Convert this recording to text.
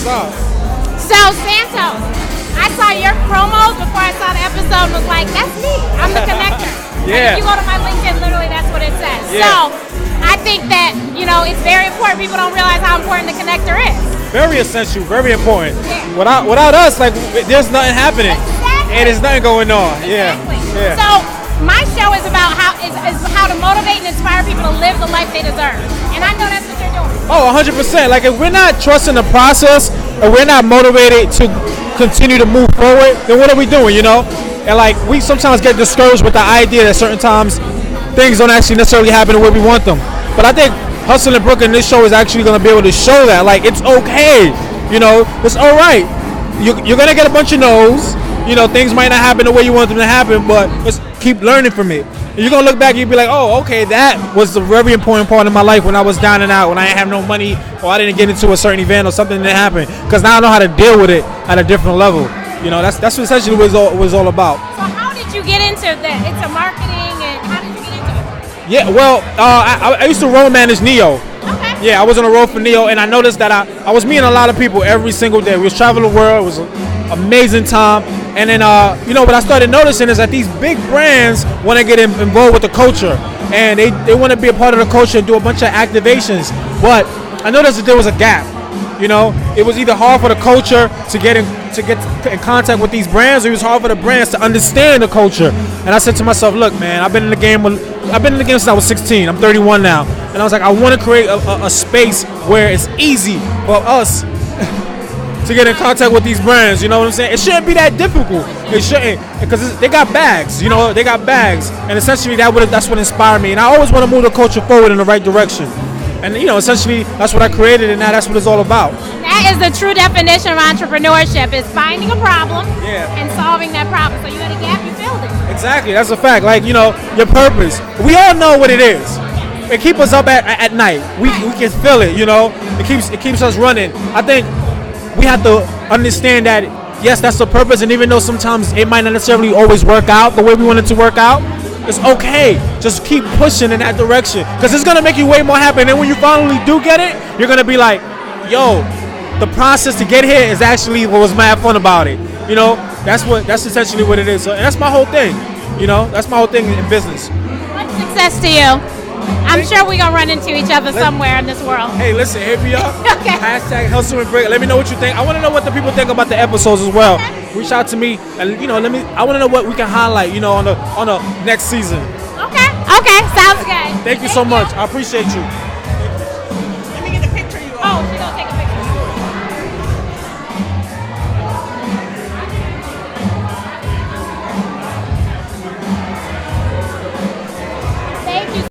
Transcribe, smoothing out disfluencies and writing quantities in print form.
What's up? So, Santos, I saw your promos before I saw the episode and was like, that's me. I'm the connector. Yeah. Like, if you go to my LinkedIn, literally that's what it says. Yeah. So, I think that, it's very important. People don't realize how important the connector is. Very essential, very important. Yeah. Without us, like, there's nothing happening. Exactly. And there's nothing going on. Exactly. Yeah. So, my show is about how to motivate and inspire people to live the life they deserve. And I know that's what you're doing. Oh, 100%. Like, if we're not trusting the process and we're not motivated to continue to move forward, then what are we doing, And, like, we sometimes get discouraged with the idea that certain times things don't actually necessarily happen the way we want them. But I think Hustle and Brooklyn, this show is actually going to be able to show that. Like, it's okay. It's all right. You're going to get a bunch of no's. Things might not happen the way you want them to happen, but let's keep learning from it. And you're going to look back and you'll be like, oh, okay, that was a very important part of my life when I was down and out, when I didn't have no money, or I didn't get into a certain event or something didn't happen. Because now I know how to deal with it at a different level. That's essentially what it was all about. So how did you get into that? Into marketing, and how did you get into it? Yeah, well, I used to road manage Neo. Okay. Yeah, I was on the road for Neo, and I noticed that I was meeting a lot of people every single day. We was traveling the world. It was an amazing time. And then, what I started noticing is that these big brands want to get involved with the culture, and they want to be a part of the culture and do a bunch of activations. But I noticed that there was a gap. It was either hard for the culture to get in contact with these brands, or it was hard for the brands to understand the culture. And I said to myself, look, man, I've been in the game since I was 16. I'm 31 now, and I was like, I want to create a space where it's easy for us to get in contact with these brands. You know what I'm saying? It shouldn't be that difficult. It shouldn't, because they got bags. They got bags, and essentially that's what inspired me. And I always want to move the culture forward in the right direction. And essentially that's what I created, and now that's what it's all about. That is the true definition of entrepreneurship: is finding a problem and solving that problem. So you had a gap, you filled it. Exactly, that's a fact. Like your purpose. We all know what it is. It keeps us up at night. We can feel it. It keeps us running. I think we have to understand that yes, that's the purpose, and even though sometimes it might not necessarily always work out the way we want it to work out, it's okay. Just keep pushing in that direction, because it's gonna make you way more happy. And then when you finally do get it, you're gonna be like, yo, the process to get here is actually what was mad fun about it. That's essentially what it is. So, and that's my whole thing. That's my whole thing in business. What's success to you? I'm sure we're going to run into each other somewhere in this world. Hey, listen, hit me up. Okay. Hashtag Hustle and Break. Let me know what you think. I want to know what the people think about the episodes as well. Okay. Reach out to me, and I want to know what we can highlight, on the next season. Okay. Sounds good. Thank you so much. I appreciate you.